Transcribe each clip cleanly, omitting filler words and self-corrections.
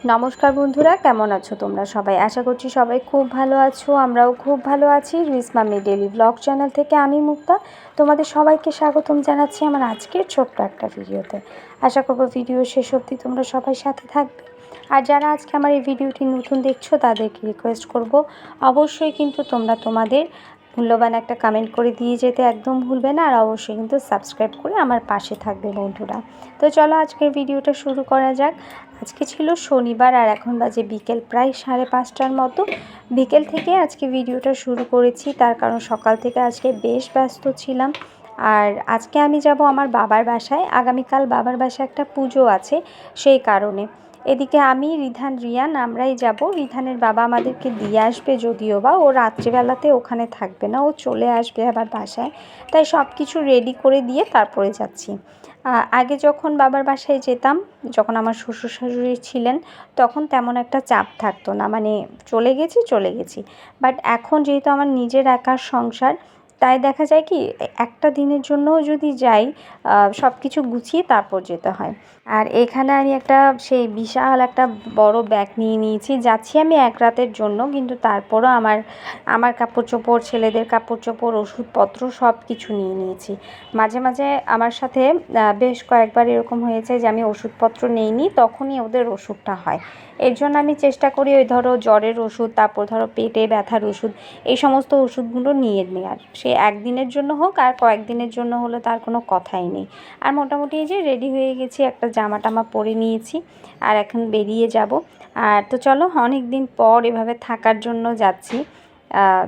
নমস্কার বন্ধুরা, কেমন আছো তোমরা সবাই? আশা করছি সবাই খুব ভালো আছো। আমরাও খুব ভালো আছি। Ruiz mummy daily blog channel থেকে আমি মুক্তা তোমাদের সবাইকে স্বাগতম জানাচ্ছি আমার আজকের ছোট্ট একটা ভিডিওতে। আশা করবো ভিডিও শেষ অবধি তোমরা সবাই সাথে থাকবে। আর যারা আজকে আমার এই ভিডিওটি নতুন দেখছো তাদেরকে রিকোয়েস্ট করব, অবশ্যই কিন্তু তোমরা তোমাদের মূল্যবান একটা কমেন্ট করে দিয়ে যেতে একদম ভুলবে না। আর অবশ্যই কিন্তু সাবস্ক্রাইব করে আমার পাশে থাকবে বন্ধুরা। তো চলো আজকের ভিডিওটা শুরু করা যাক। আজকে ছিল শনিবার আর এখন বাজে বিকেল প্রায় 5:30টার মতো। বিকেল থেকে আজকে ভিডিওটা শুরু করেছি, তার কারণ সকাল থেকে আজকে বেশ ব্যস্ত ছিলাম। আর আজকে আমি যাব আমার বাবার বাসায়। আগামীকাল বাবার বাসায় একটা পুজো আছে, সেই কারণে এদিকে আমি রিধান রিয়ান আমরাই যাব। রিধানের বাবা আমাদেরকে দিয়ে আসবে, যদিও বা ও রাত্রিবেলাতে ওখানে থাকবে না, ও চলে আসবে আবার বাসায়। তাই সব কিছু রেডি করে দিয়ে তারপরে যাচ্ছি। আগে যখন বাবার বাসায় যেতাম, যখন আমার শ্বশুর শাশুড়ি ছিলেন, তখন তেমন একটা চাপ থাকতো না, মানে চলে গেছি। বাট এখন যেহেতু আমার নিজের একার সংসার, তাই দেখা যায় কি একটা দিনের জন্যও যদি যাই, সব কিছু গুছিয়ে তারপর যেতে হয়। আর এখানে আমি একটা সেই বিশাল একটা বড় ব্যাগ নিয়ে নিয়েছি। যাচ্ছি আমি এক রাতের জন্য, কিন্তু তারপরও আমার কাপড় চোপড়, ছেলেদের কাপড় চোপড়, ওষুধপত্র সব কিছু নিয়ে নিয়েছি। মাঝে মাঝে আমার সাথে বেশ কয়েকবার এরকম হয়েছে যে আমি ওষুধপত্র নিইনি, তখনই ওদের ওষুধটা হয়। এর জন্য আমি চেষ্টা করি ওই ধরো জ্বরের ওষুধ, তারপর ধরো পেটে ব্যথার ওষুধ, এই সমস্ত ওষুধগুলো নিয়ে নেওয়ার। সে একদিনের জন্য হোক আর কয়েকদিনের জন্য হলে তার কোনো কথাই নেই। আর মোটামুটি এই যে রেডি হয়ে গেছি, একটা জামা টামা পরে নিয়েছি আর এখন বেরিয়ে যাব। আর তো চলো, অনেক দিন পর এভাবে থাকার জন্য যাচ্ছি,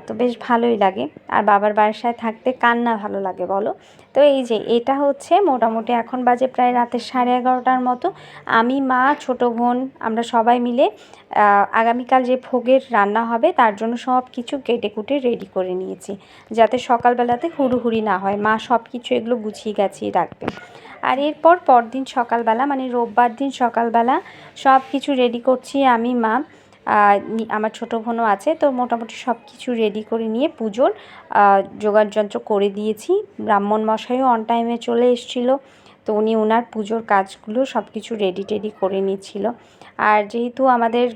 তো বেশ ভালোই লাগে। আর বাবার বাসায় থাকতে কার না ভালো লাগে বলো? তো এই যে এটা হচ্ছে মোটামুটি এখন বাজে প্রায় রাতে 11:30টার মতো। আমি, মা, ছোটো বোন, আমরা সবাই মিলে আগামীকাল যে ভোগের রান্না হবে তার জন্য সব কিছু কেটে কুটে রেডি করে নিয়েছি, যাতে সকালবেলাতে হুড়োহুড়ি না হয়। মা সব কিছু এগুলো গুছিয়ে গাছিয়ে রাখবে। আর এরপর পরদিন সকালবেলা, মানে রোববার দিন সকালবেলা সব কিছু রেডি করছি আমি, মা, আমার ছোটো বোনও আছে। তো মোটামুটি সব কিছু রেডি করে নিয়ে পুজোর জোগাড়যন্ত্র করে দিয়েছি। ব্রাহ্মণ মশাইও অন টাইমে চলে এসেছিলো, তো উনি ওনার পুজোর কাজগুলো সব কিছু রেডি টেডি করে নিচ্ছিল। আর যেহেতু আমাদের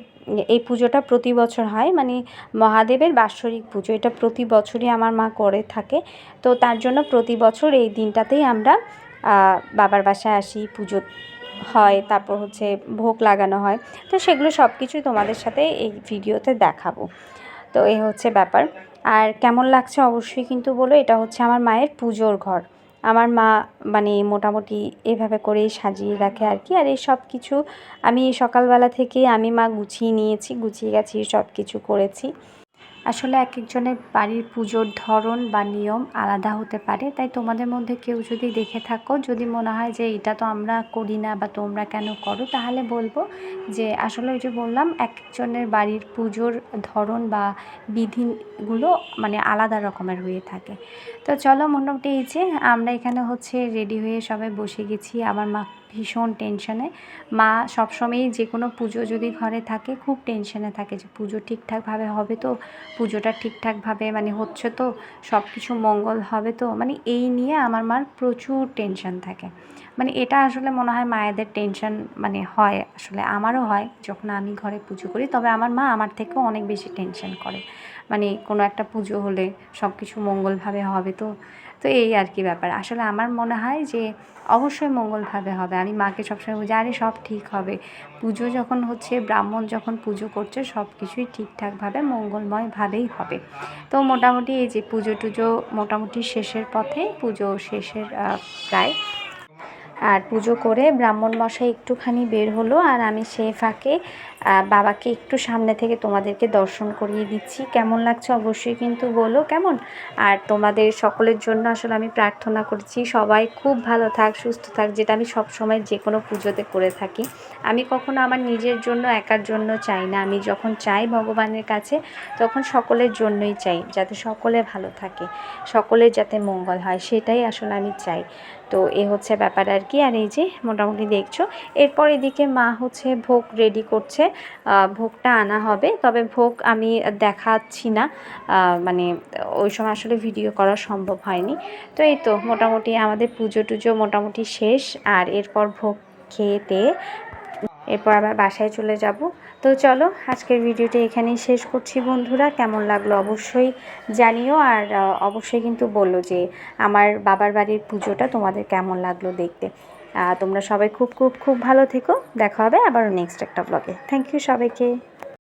এই পুজোটা প্রতি বছর হয়, মানে মহাদেবের বাৎসরিক পুজো, এটা প্রতি বছরই আমার মা করে থাকে। তো তার জন্য প্রতি বছর এই দিনটাতেই আমরা বাবার বাসায় আসি, পুজো হয়, তারপর হচ্ছে ভোগ লাগানো হয়। তো সেগুলো সব কিছুই তোমাদের সাথে এই ভিডিওতে দেখাবো। তো এই হচ্ছে ব্যাপার। আর কেমন লাগছে অবশ্যই কিন্তু বলো। এটা হচ্ছে আমার মায়ের পুজোর ঘর। আমার মা মানে মোটামুটি এভাবে করেই সাজিয়ে রাখে আর কি। আর এই সব কিছু আমি সকালবেলা থেকে আমি, মা গুছিয়ে নিয়েছি, গুছিয়ে গেছি, সব কিছু করেছি। আসলে এক একজনের বাড়ির পুজোর ধরন বা নিয়ম আলাদা হতে পারে, তাই তোমাদের মধ্যে কেউ যদি দেখে থাকো, যদি মনে হয় যে এটা তো আমরা করি না বা তোমরা কেন করো, তাহলে বলবো যে আসলে ওই যে বললাম, এক একজনের বাড়ির পুজোর ধরন বা বিধিগুলো মানে আলাদা রকমের হয়ে থাকে। তো চলো, মোটামুটি এই যে আমরা এখানে হচ্ছে রেডি হয়ে সবাই বসে গেছি। আমার মা ভীষণ টেনশনে। মা সবসময়ই যে কোনো পুজো যদি ঘরে থাকে খুব টেনশনে থাকে যে পুজো ঠিকঠাকভাবে হবে তো, পুজোটা ঠিকঠাকভাবে মানে হচ্ছে তো, সব কিছু মঙ্গল হবে তো, মানে এই নিয়ে আমার মার প্রচুর টেনশন থাকে। মানে এটা আসলে মনে হয় মায়েদের টেনশন মানে হয়, আসলে আমারও হয় যখন আমি ঘরে পুজো করি। তবে আমার মা আমার থেকেও অনেক বেশি টেনশন করে, মানে কোনো একটা পুজো হলে সব কিছু মঙ্গলভাবে হবে তো। তো এই আর কি ব্যাপার। আসলে আমার মনে হয় যে অবশ্যই মঙ্গলভাবে হবে। আমি মাকে সবসময় বুঝি, আরে সব ঠিক হবে, পুজো যখন হচ্ছে, ব্রাহ্মণ যখন পুজো করছে, সব কিছুই ঠিকঠাকভাবে মঙ্গলময়ভাবেই হবে। তো মোটামুটি এই যে পুজো টুজো মোটামুটি শেষের পথে, পুজো শেষের প্রায়। আর পুজো করে ব্রাহ্মণ মশাই একটুখানি বের হলো, আর আমি সেই ফাঁকে বাবাকে একটু সামনে থেকে তোমাদেরকে দর্শন করিয়ে দিচ্ছি। কেমন লাগছে অবশ্যই কিন্তু বলো কেমন। আর তোমাদের সকলের জন্য আসলে আমি প্রার্থনা করছি সবাই খুব ভালো থাক, সুস্থ থাক, যেটা আমি সব সময় যে কোনো পুজোতে করে থাকি। আমি কখনো আমার নিজের জন্য একার জন্য চাই না, আমি যখন চাই ভগবানের কাছে তখন সকলের জন্যই চাই, যাতে সকলে ভালো থাকে, সকলের যাতে মঙ্গল হয়, সেটাই আসলে আমি চাই। তো এ হচ্ছে ব্যাপার আর কি। আর এই যে মোটামুটি দেখছো, এরপর এদিকে মা হচ্ছে ভোগ রেডি করছে, ভোগটা আনা হবে। তবে ভোগ আমি দেখাচ্ছি না, মানে ওই সময় আসলে ভিডিও করা সম্ভব হয়নি। তো এই তো মোটামুটি আমাদের পুজো টুজো মোটামুটি শেষ। আর এরপর ভোগ খেয়ে এরপর আবার বাসায় চলে যাব। তো চলো আজকের ভিডিওটা এখানেই শেষ করছি বন্ধুরা। কেমন লাগলো অবশ্যই জানিও, আর অবশ্যই কিন্তু বললো যে আমার বাবার বাড়ির পুজোটা তোমাদের কেমন লাগলো দেখতে। তোমরা সবাই খুব খুব খুব ভালো থেকো। দেখা হবে আবারও নেক্সট একটা ব্লগে। থ্যাংক ইউ সবাইকে।